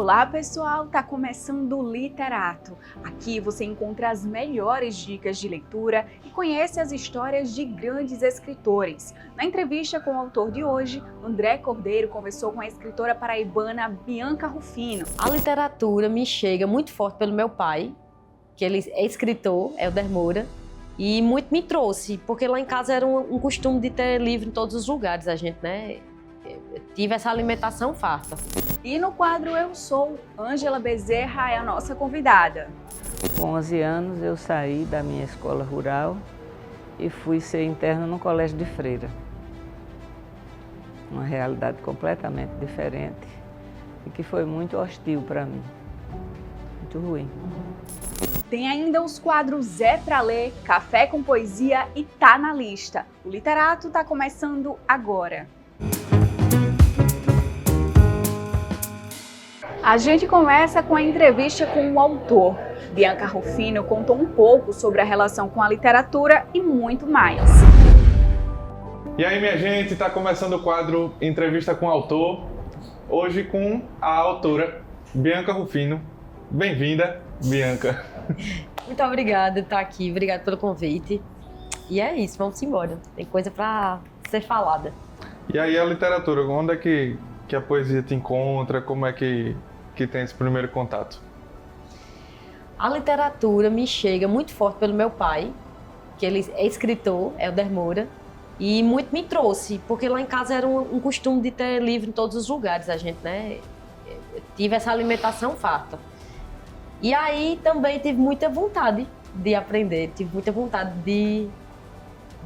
Olá pessoal, tá começando o Literato. Aqui você encontra as melhores dicas de leitura e conhece as histórias de grandes escritores. Na entrevista com o autor de hoje, André Cordeiro conversou com a escritora paraibana Bianca Rufino. A literatura me chega muito forte pelo meu pai, que ele é escritor, Helder Moura, e muito me trouxe, porque lá em casa era um costume de ter livro em todos os lugares, a gente, né? Eu tive essa alimentação farta. E no quadro Eu Sou, Ângela Bezerra é a nossa convidada. Com 11 anos eu saí da minha escola rural e fui ser interna no colégio de freira. Uma realidade completamente diferente e que foi muito hostil para mim, muito ruim. Tem ainda os quadros É Pra Ler, Café com Poesia e Tá na Lista. O Literato tá começando agora. A gente começa com a entrevista com o autor. Bianca Rufino contou um pouco sobre a relação com a literatura e muito mais. E aí, minha gente, está começando o quadro Entrevista com o Autor. Hoje com a autora Bianca Rufino. Bem-vinda, Bianca. Muito obrigada por estar aqui, obrigada pelo convite. E é isso, vamos embora. Tem coisa para ser falada. E aí, a literatura, onde é que a poesia te encontra? Como é que tem esse primeiro contato? A literatura me chega muito forte pelo meu pai, que ele é escritor, Helder Moura, e muito me trouxe, porque lá em casa era um costume de ter livro em todos os lugares, a gente, né? Eu tive essa alimentação farta. E aí também tive muita vontade de aprender, tive muita vontade de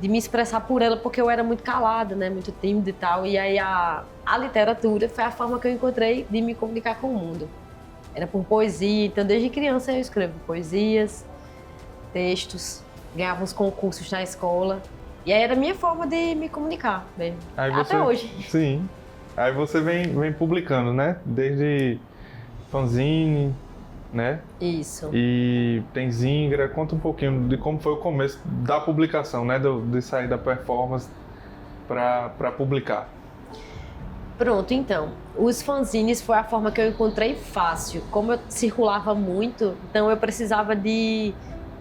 me expressar por ela, porque eu era muito calada, né? Muito tímida e tal. E aí a literatura foi a forma que eu encontrei de me comunicar com o mundo. Era por poesia, então desde criança eu escrevo poesias, textos, ganhava uns concursos na escola. E aí era a minha forma de me comunicar mesmo, até hoje. Sim. Aí você vem publicando, né? Desde fanzine, né? Isso. E tem Zingra. Conta um pouquinho de como foi o começo da publicação, né? De sair da performance para publicar. Pronto, então. Os fanzines foi a forma que eu encontrei fácil. Como eu circulava muito, então eu precisava de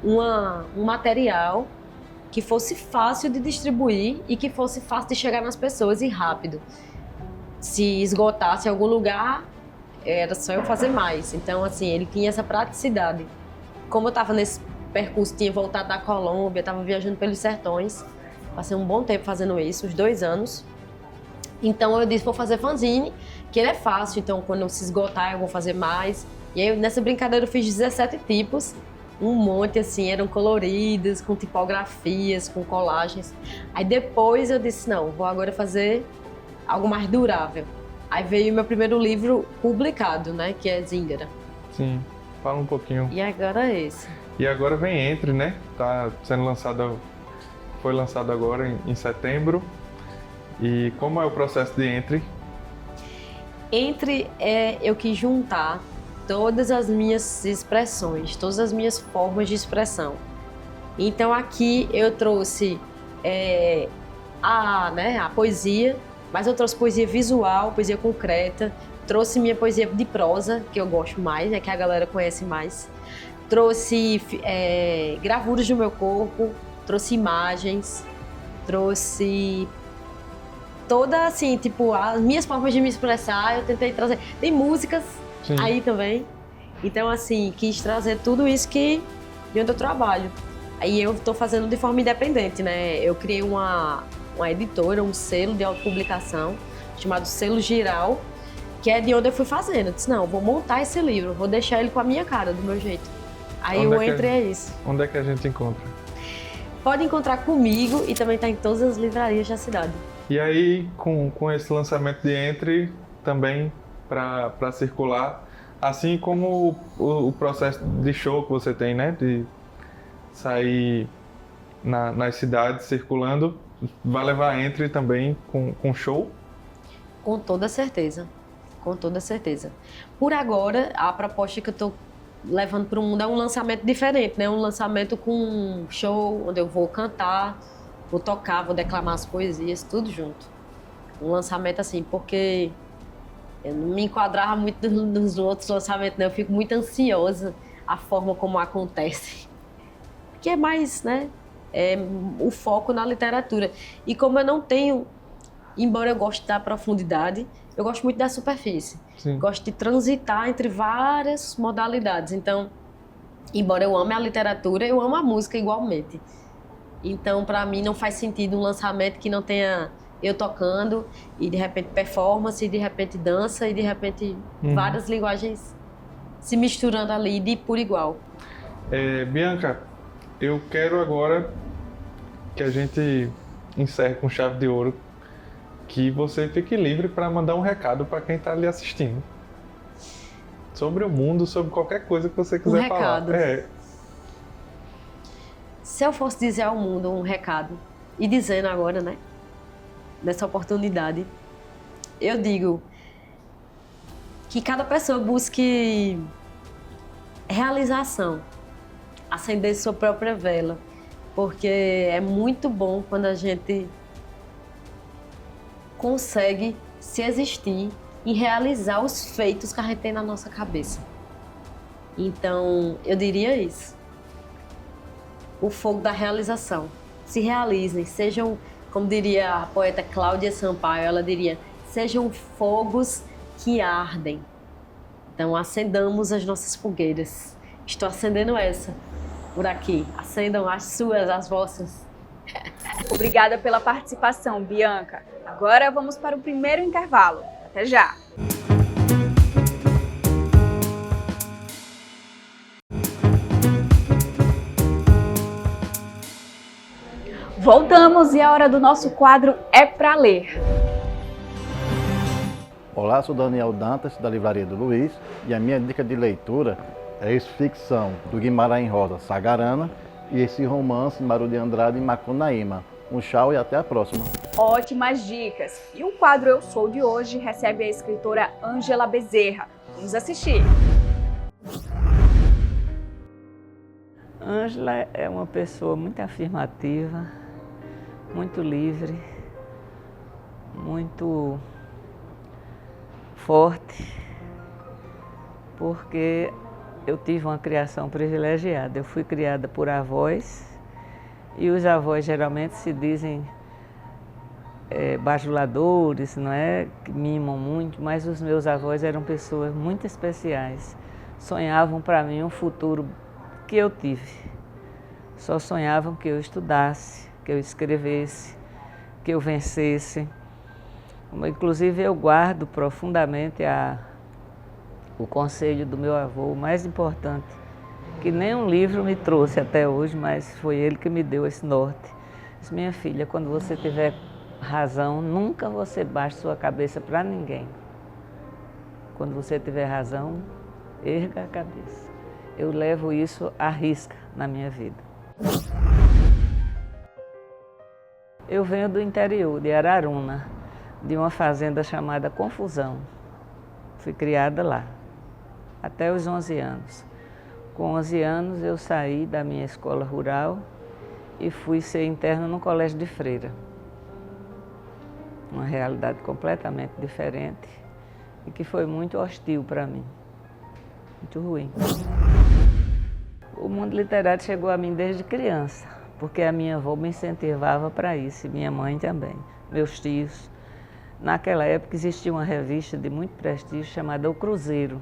um material que fosse fácil de distribuir e que fosse fácil de chegar nas pessoas e rápido. Se esgotasse em algum lugar, era só eu fazer mais. Então, assim, ele tinha essa praticidade. Como eu estava nesse percurso, tinha voltado da Colômbia, estava viajando pelos sertões, passei um bom tempo fazendo isso, uns 2 anos. Então eu disse, vou fazer fanzine, que ele é fácil, então quando eu se esgotar eu vou fazer mais. E aí nessa brincadeira eu fiz 17 tipos, um monte assim, eram coloridos, com tipografias, com colagens. Aí depois eu disse, não, vou agora fazer algo mais durável. Aí veio meu primeiro livro publicado, né, que é Zingra. Sim, fala um pouquinho. E agora é esse. E agora vem Entre, né? Tá sendo lançado, foi lançado agora em setembro. E como é o processo de Entre? Entre eu quis juntar todas as minhas expressões, todas as minhas formas de expressão. Então aqui eu trouxe a poesia, mas eu trouxe poesia visual, poesia concreta, trouxe minha poesia de prosa, que eu gosto mais, né, que a galera conhece mais. Trouxe gravuras do meu corpo, trouxe imagens, trouxe toda assim, tipo, as minhas formas de me expressar, eu tentei trazer. Tem músicas Sim. Aí também. Então, assim, quis trazer tudo isso de onde eu trabalho. Aí eu tô fazendo de forma independente, né? Eu criei uma editora, um selo de autopublicação, chamado Selo Giral, que é de onde eu fui fazendo. Eu disse, não, vou montar esse livro, vou deixar ele com a minha cara, do meu jeito. Aí o Entre é isso. Onde é que a gente encontra? Pode encontrar comigo e também tá em todas as livrarias da cidade. E aí, com esse lançamento de Entre, também para circular, assim como o processo de show que você tem, né? De sair nas cidades circulando, vai levar Entre também com show? Com toda certeza, com toda certeza. Por agora, a proposta que eu tô levando para o mundo é um lançamento diferente, né? Um lançamento com show, onde eu vou cantar, vou tocar, vou declamar as poesias, tudo junto. Um lançamento assim, porque Eu não me enquadrava muito nos outros lançamentos, não. Eu fico muito ansiosa a forma como acontece. Porque é mais, né? É o foco na literatura. E como eu não tenho, embora eu goste da profundidade, eu gosto muito da superfície. Sim. Gosto de transitar entre várias modalidades. Então, embora eu ame a literatura, eu amo a música igualmente. Então, para mim, não faz sentido um lançamento que não tenha eu tocando e, de repente, performance, e, de repente, dança, e, de repente, várias linguagens se misturando ali de por igual. Bianca, eu quero agora que a gente encerre com chave de ouro, que você fique livre para mandar um recado para quem está ali assistindo. Sobre o mundo, sobre qualquer coisa que você quiser falar. Se eu fosse dizer ao mundo um recado, e dizendo agora, né, nessa oportunidade, eu digo que cada pessoa busque realização, acender sua própria vela, porque é muito bom quando a gente consegue se existir e realizar os feitos que a gente tem na nossa cabeça. Então, eu diria isso. O fogo da realização. Se realizem, sejam, como diria a poeta Cláudia Sampaio, ela diria, sejam fogos que ardem. Então, acendamos as nossas fogueiras. Estou acendendo essa por aqui. Acendam as suas, as vossas. Obrigada pela participação, Bianca. Agora vamos para o primeiro intervalo. Até já! Voltamos e a hora do nosso quadro é para ler. Olá, sou Daniel Dantas, da Livraria do Luiz, e a minha dica de leitura é Ex-Ficção, do Guimarães Rosa Sagarana, e esse romance Maru de Andrade em Macunaíma. Um tchau e até a próxima. Ótimas dicas! E o quadro Eu Sou de hoje recebe a escritora Ângela Bezerra. Vamos assistir! Ângela é uma pessoa muito afirmativa, muito livre, muito forte, porque eu tive uma criação privilegiada. Eu fui criada por avós, e os avós geralmente se dizem bajuladores, não é? Que mimam muito, mas os meus avós eram pessoas muito especiais. Sonhavam para mim um futuro que eu tive. Só sonhavam que eu estudasse, que eu escrevesse, que eu vencesse. Inclusive eu guardo profundamente o conselho do meu avô, o mais importante, que nenhum livro me trouxe até hoje, mas foi ele que me deu esse norte. Disse, minha filha, quando você tiver razão, nunca você baixe sua cabeça para ninguém. Quando você tiver razão, erga a cabeça. Eu levo isso à risca na minha vida. Eu venho do interior, de Araruna, de uma fazenda chamada Confusão. Fui criada lá, até os 11 anos. Com 11 anos eu saí da minha escola rural e fui ser interna no colégio de freira. Uma realidade completamente diferente e que foi muito hostil para mim, muito ruim. O mundo literário chegou a mim desde criança, porque a minha avó me incentivava para isso, e minha mãe também, meus tios. Naquela época existia uma revista de muito prestígio chamada O Cruzeiro.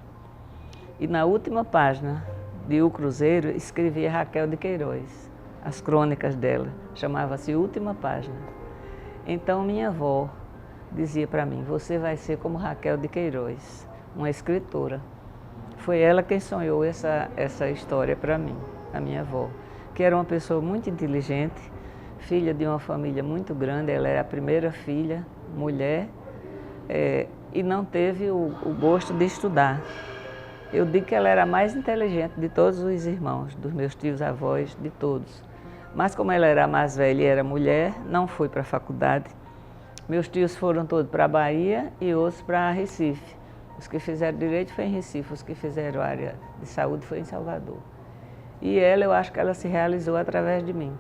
E na última página de O Cruzeiro escrevia Raquel de Queiroz, as crônicas dela, chamava-se Última Página. Então minha avó dizia para mim, você vai ser como Raquel de Queiroz, uma escritora. Foi ela quem sonhou essa história para mim, a minha avó, que era uma pessoa muito inteligente, filha de uma família muito grande, ela era a primeira filha, mulher, e não teve o gosto de estudar. Eu digo que ela era a mais inteligente de todos os irmãos, dos meus tios avós, de todos. Mas como ela era a mais velha e era mulher, não foi para a faculdade. Meus tios foram todos para a Bahia e outros para Recife. Os que fizeram direito foi em Recife, os que fizeram área de saúde foi em Salvador. E ela, eu acho que ela se realizou através de mim.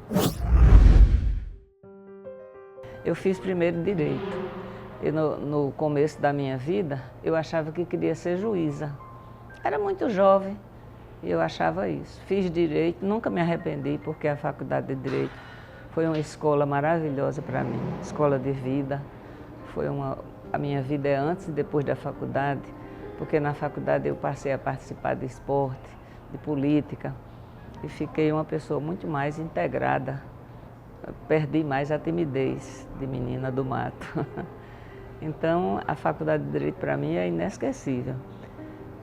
Eu fiz primeiro direito. E no começo da minha vida, eu achava que queria ser juíza. Era muito jovem e eu achava isso. Fiz direito, nunca me arrependi, porque a faculdade de direito foi uma escola maravilhosa para mim, escola de vida. A minha vida é antes e depois da faculdade, porque na faculdade eu passei a participar de esporte, de política, e fiquei uma pessoa muito mais integrada. Perdi mais a timidez de menina do mato. Então, a faculdade de Direito para mim é inesquecível.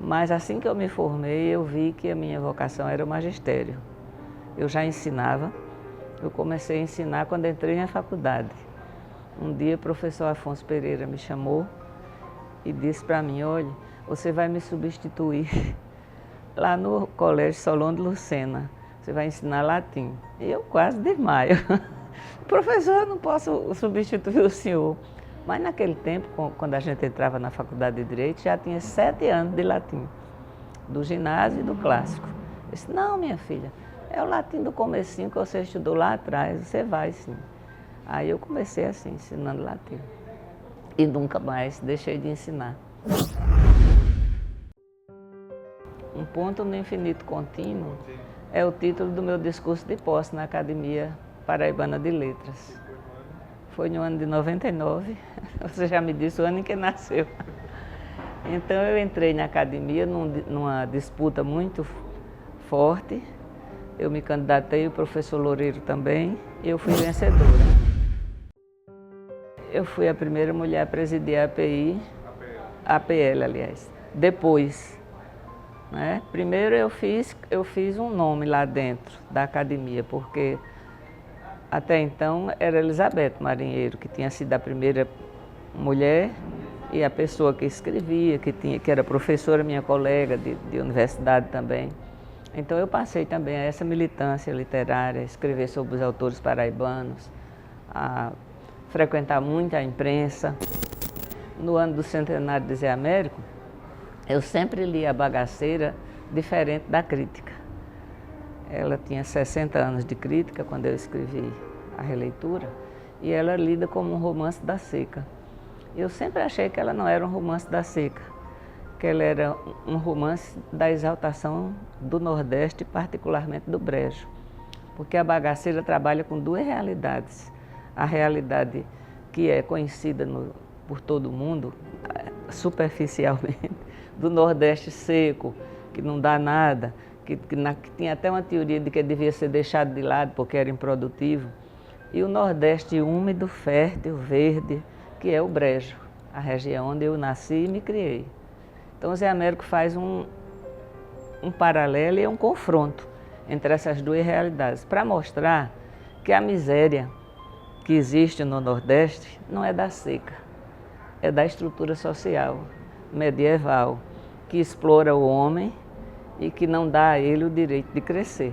Mas assim que eu me formei, eu vi que a minha vocação era o magistério. Eu já ensinava, eu comecei a ensinar quando entrei na faculdade. Um dia o professor Afonso Pereira me chamou e disse para mim, olha, você vai me substituir lá no Colégio Solon de Lucena, você vai ensinar latim. E eu quase desmaio. Professor, eu não posso substituir o senhor. Mas naquele tempo, quando a gente entrava na faculdade de Direito, já tinha 7 anos de latim, do ginásio e do clássico. Eu disse, não, minha filha, é o latim do comecinho que você estudou lá atrás, você vai sim. Aí eu comecei assim, ensinando latim. E nunca mais deixei de ensinar. Um ponto no infinito contínuo é o título do meu discurso de posse na Academia Paraibana de Letras. Foi no ano de 99, você já me disse o ano em que nasceu. Então eu entrei na academia numa disputa muito forte. Eu me candidatei, o professor Loureiro também, e eu fui vencedora. Eu fui a primeira mulher a presidir a API, APL, aliás. Depois, né? Primeiro eu fiz um nome lá dentro da academia, porque até então era Elizabeth Marinheiro, que tinha sido a primeira mulher e a pessoa que escrevia, que era professora, minha colega de universidade também. Então eu passei também a essa militância literária, escrever sobre os autores paraibanos, a frequentar muito a imprensa. No ano do centenário de Zé Américo, eu sempre li A Bagaceira diferente da crítica. Ela tinha 60 anos de crítica quando eu escrevi a releitura, e ela lida como um romance da seca. Eu sempre achei que ela não era um romance da seca, que ela era um romance da exaltação do Nordeste, particularmente do Brejo. Porque a Bagaceira trabalha com duas realidades. A realidade que é conhecida por todo mundo, superficialmente, do Nordeste seco, que não dá nada, que tinha até uma teoria de que devia ser deixado de lado porque era improdutivo. E o Nordeste úmido, fértil, verde, que é o Brejo, a região onde eu nasci e me criei. Então o Zé Américo faz um paralelo e um confronto entre essas duas realidades, para mostrar que a miséria que existe no Nordeste não é da seca, é da estrutura social medieval, que explora o homem e que não dá a ele o direito de crescer.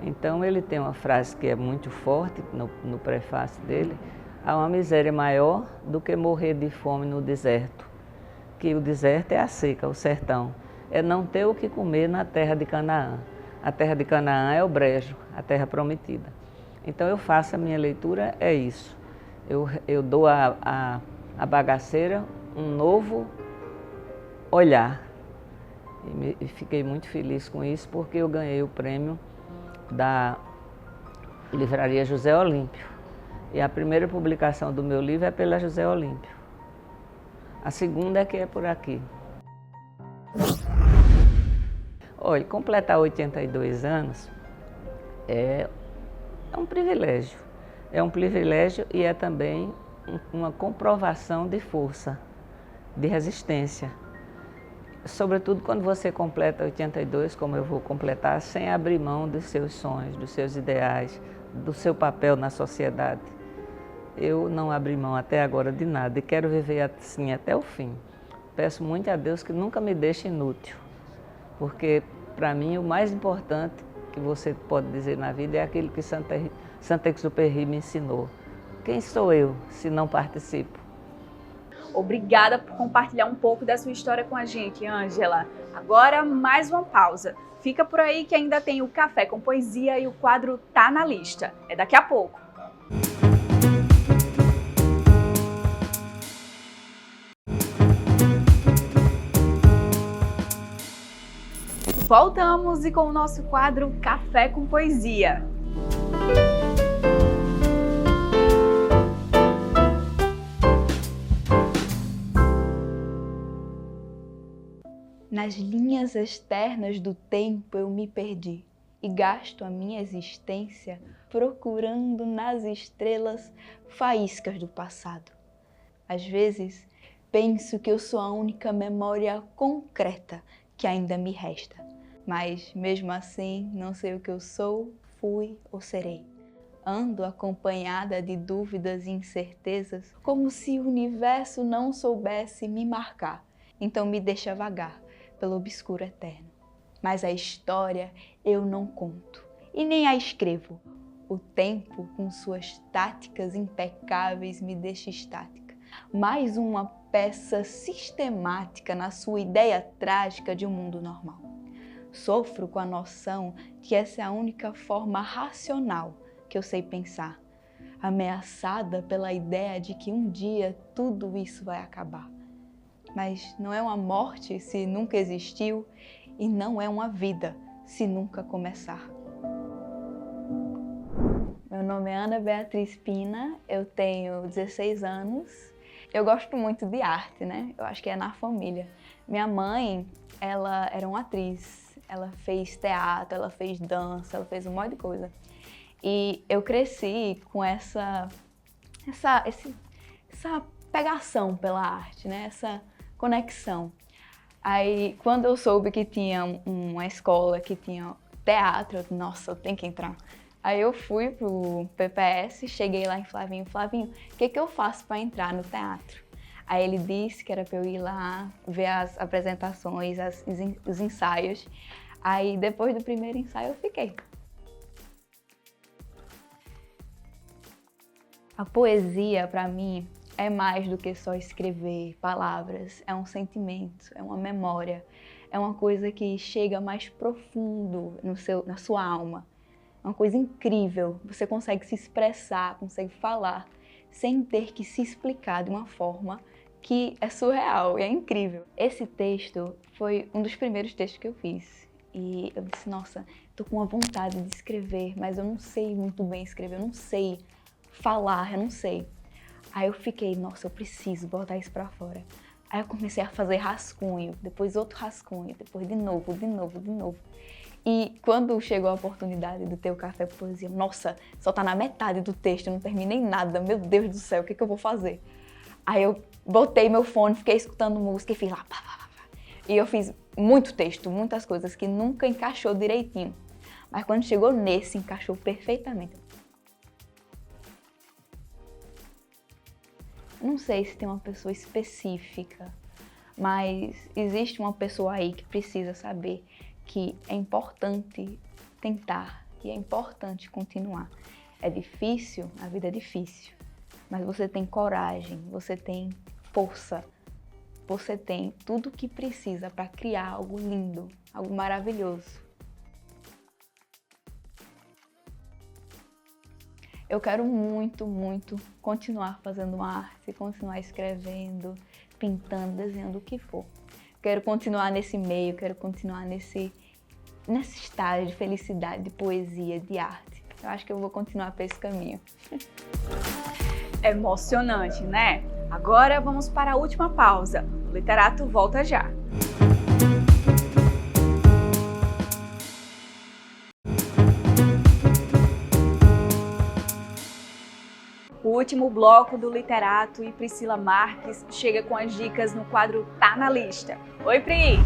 Então ele tem uma frase que é muito forte no prefácio dele: há uma miséria maior do que morrer de fome no deserto, que o deserto é a seca, o sertão, é não ter o que comer na terra de Canaã. A terra de Canaã é o Brejo, a terra prometida. Então eu faço a minha leitura, é isso. Eu dou a Bagaceira um novo olhar. E fiquei muito feliz com isso, porque eu ganhei o prêmio da Livraria José Olímpio. E a primeira publicação do meu livro é pela José Olímpio. A segunda é que é por aqui. Olha, completar 82 anos é um privilégio. É um privilégio e é também uma comprovação de força, de resistência. Sobretudo quando você completa 82, como eu vou completar, sem abrir mão dos seus sonhos, dos seus ideais, do seu papel na sociedade. Eu não abri mão até agora de nada e quero viver assim até o fim. Peço muito a Deus que nunca me deixe inútil, porque para mim o mais importante que você pode dizer na vida é aquilo que Saint-Exupéry me ensinou. Quem sou eu se não participo? Obrigada por compartilhar um pouco da sua história com a gente, Ângela. Agora, mais uma pausa. Fica por aí que ainda tem o Café com Poesia e o quadro Tá na Lista. É daqui a pouco. Voltamos e com o nosso quadro Café com Poesia. Nas linhas externas do tempo eu me perdi e gasto a minha existência procurando nas estrelas faíscas do passado. Às vezes, penso que eu sou a única memória concreta que ainda me resta. Mas, mesmo assim, não sei o que eu sou, fui ou serei. Ando acompanhada de dúvidas e incertezas, como se o universo não soubesse me marcar. Então me deixa vagar pelo obscuro eterno. Mas a história eu não conto e nem a escrevo. O tempo, com suas táticas impecáveis, me deixa estática. Mais uma peça sistemática na sua ideia trágica de um mundo normal. Sofro com a noção que essa é a única forma racional que eu sei pensar, ameaçada pela ideia de que um dia tudo isso vai acabar. Mas não é uma morte se nunca existiu e não é uma vida se nunca começar. Meu nome é Ana Beatriz Pina, eu tenho 16 anos. Eu gosto muito de arte, né? Eu acho que é na família. Minha mãe, ela era uma atriz, ela fez teatro, ela fez dança, ela fez um monte de coisa. E eu cresci com essa pegação pela arte, né? Essa conexão. Aí, quando eu soube que tinha uma escola que tinha teatro, eu disse, nossa, eu tenho que entrar. Aí eu fui pro PPS, cheguei lá em Flavinho, o que eu faço para entrar no teatro? Aí ele disse que era para eu ir lá, ver as apresentações, os ensaios. Aí depois do primeiro ensaio eu fiquei. A poesia, para mim, é mais do que só escrever palavras, é um sentimento, é uma memória, é uma coisa que chega mais profundo na sua alma. É uma coisa incrível, você consegue se expressar, consegue falar, sem ter que se explicar de uma forma que é surreal e é incrível. Esse texto foi um dos primeiros textos que eu fiz e eu disse, nossa, tô com uma vontade de escrever, mas eu não sei muito bem escrever, eu não sei falar, eu não sei. Aí eu fiquei, nossa, eu preciso botar isso pra fora. Aí eu comecei a fazer rascunho, depois outro rascunho, depois de novo. E quando chegou a oportunidade de ter o Café com Poesia, nossa, só tá na metade do texto, eu não terminei nada, meu Deus do céu, o que eu vou fazer? Aí eu botei meu fone, fiquei escutando música e fiz lá, E eu fiz muito texto, muitas coisas que nunca encaixou direitinho. Mas quando chegou nesse, encaixou perfeitamente. Não sei se tem uma pessoa específica, mas existe uma pessoa aí que precisa saber que é importante tentar e é importante continuar. É difícil, a vida é difícil, mas você tem coragem, você tem força, você tem tudo o que precisa para criar algo lindo, algo maravilhoso. Eu quero muito, muito continuar fazendo arte, continuar escrevendo, pintando, desenhando o que for. Quero continuar nesse meio, quero continuar nesse estágio de felicidade, de poesia, de arte. Eu acho que eu vou continuar por esse caminho. Emocionante, né? Agora vamos para a última pausa. O Literato volta já. O último bloco do Literato e Priscila Marques chega com as dicas no quadro Tá na Lista. Oi, Pri!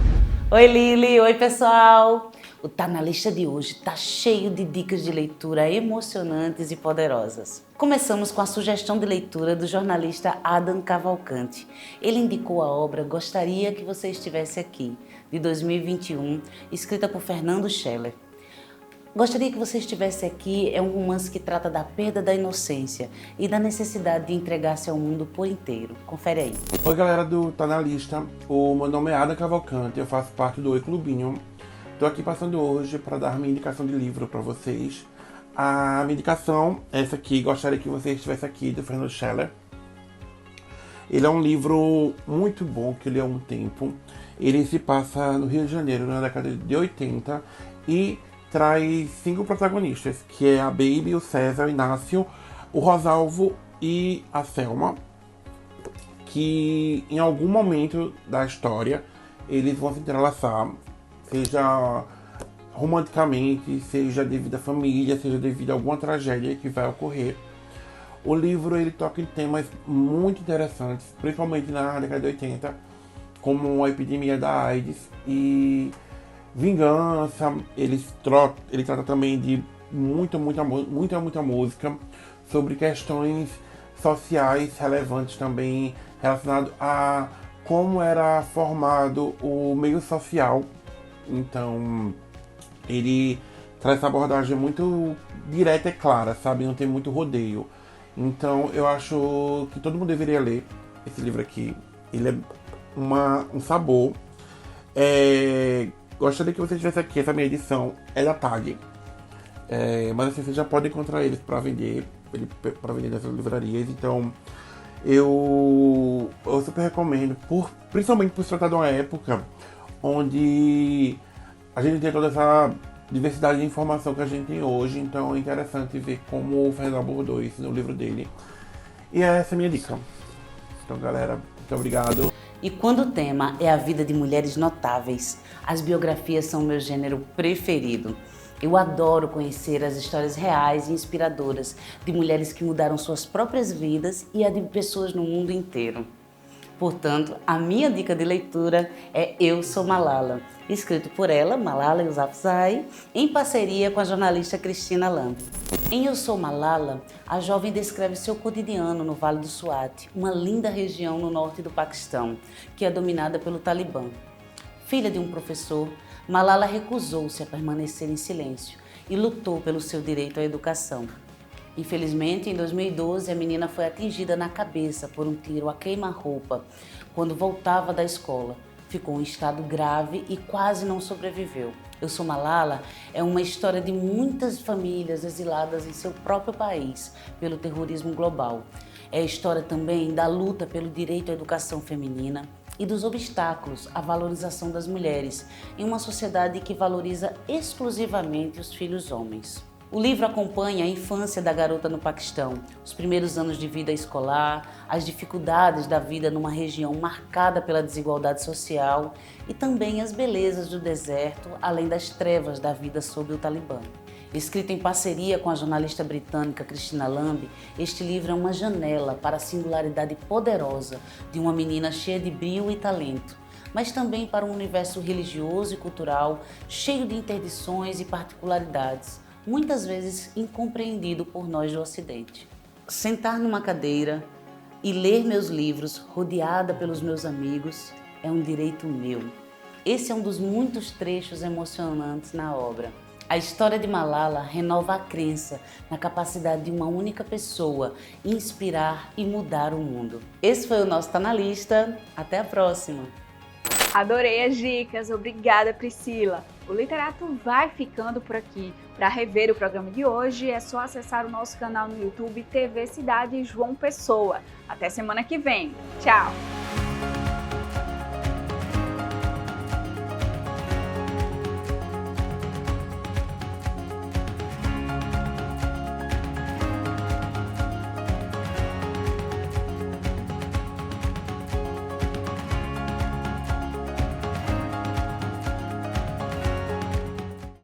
Oi, Lili! Oi, pessoal! O Tá na Lista de hoje tá cheio de dicas de leitura emocionantes e poderosas. Começamos com a sugestão de leitura do jornalista Adam Cavalcante. Ele indicou a obra Gostaria que Você Estivesse Aqui, de 2021, escrita por Fernando Scheller. Gostaria que Você Estivesse Aqui é um romance que trata da perda da inocência e da necessidade de entregar-se ao mundo por inteiro. Confere aí. Oi, galera do Tá na Lista. O meu nome é Ada Cavalcante, eu faço parte do Oi Clubinho. Estou aqui passando hoje para dar minha indicação de livro para vocês. A minha indicação é essa aqui, Gostaria que Você Estivesse Aqui, do Fernando Scheller. Ele é um livro muito bom, que ele é um tempo. Ele se passa no Rio de Janeiro, na década de 80, e traz 5 protagonistas, que é a Baby, o César, o Inácio, o Rosalvo e a Selma, que em algum momento da história eles vão se entrelaçar, seja romanticamente, seja devido à família, seja devido a alguma tragédia que vai ocorrer. O livro ele toca em temas muito interessantes, principalmente na década de 80, como a epidemia da AIDS e vingança. Ele trata também de muita música sobre questões sociais relevantes também, relacionado a como era formado o meio social. Então, ele traz essa abordagem muito direta e clara, sabe? Não tem muito rodeio. Então, eu acho que todo mundo deveria ler esse livro aqui. Ele é um sabor. Gostaria que você tivesse aqui, essa minha edição é da TAG. Mas assim, você já pode encontrar eles para vender nessas livrarias. Então, eu super recomendo, principalmente por se tratar de uma época onde a gente tem toda essa diversidade de informação que a gente tem hoje. Então é interessante ver como o Fernando abordou isso no livro dele. E essa é a minha dica. Então, galera, muito obrigado. E quando o tema é a vida de mulheres notáveis, as biografias são o meu gênero preferido. Eu adoro conhecer as histórias reais e inspiradoras de mulheres que mudaram suas próprias vidas e a de pessoas no mundo inteiro. Portanto, a minha dica de leitura é Eu Sou Malala, escrito por ela, Malala Yousafzai, em parceria com a jornalista Cristina Lamb. Em Eu Sou Malala, a jovem descreve seu cotidiano no Vale do Swat, uma linda região no norte do Paquistão, que é dominada pelo Talibã. Filha de um professor, Malala recusou-se a permanecer em silêncio e lutou pelo seu direito à educação. Infelizmente, em 2012, a menina foi atingida na cabeça por um tiro a queima-roupa quando voltava da escola. Ficou em estado grave e quase não sobreviveu. Eu Sou Malala é uma história de muitas famílias exiladas em seu próprio país pelo terrorismo global. É a história também da luta pelo direito à educação feminina e dos obstáculos à valorização das mulheres em uma sociedade que valoriza exclusivamente os filhos homens. O livro acompanha a infância da garota no Paquistão, os primeiros anos de vida escolar, as dificuldades da vida numa região marcada pela desigualdade social e também as belezas do deserto, além das trevas da vida sob o Talibã. Escrito em parceria com a jornalista britânica Cristina Lamb, este livro é uma janela para a singularidade poderosa de uma menina cheia de brio e talento, mas também para um universo religioso e cultural cheio de interdições e particularidades, muitas vezes incompreendido por nós do Ocidente. Sentar numa cadeira e ler meus livros rodeada pelos meus amigos é um direito meu. Esse é um dos muitos trechos emocionantes na obra. A história de Malala renova a crença na capacidade de uma única pessoa inspirar e mudar o mundo. Esse foi o nosso Tá Na Lista. Até a próxima! Adorei as dicas, obrigada Priscila. O Literato vai ficando por aqui. Para rever o programa de hoje é só acessar o nosso canal no YouTube TV Cidade João Pessoa. Até semana que vem. Tchau!